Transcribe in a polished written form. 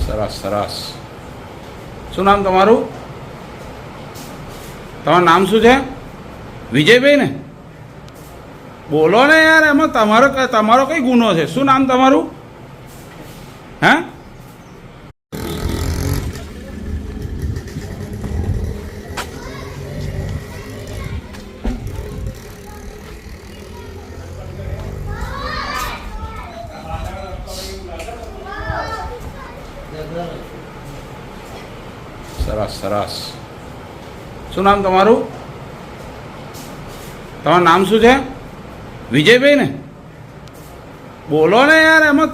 સરસ સરસ. શું નામ તમારું? તમારું નામ શું છે? વિજયભાઈ ને? બોલો ને યાર, એમાં તમારો કઈ ગુનો છે? શું નામ તમારું? હે? સરસ સરસ. શું નામ તમારું? તમારું નામ શું છે? વિજયભાઈ ને? બોલો ને યાર, એમાં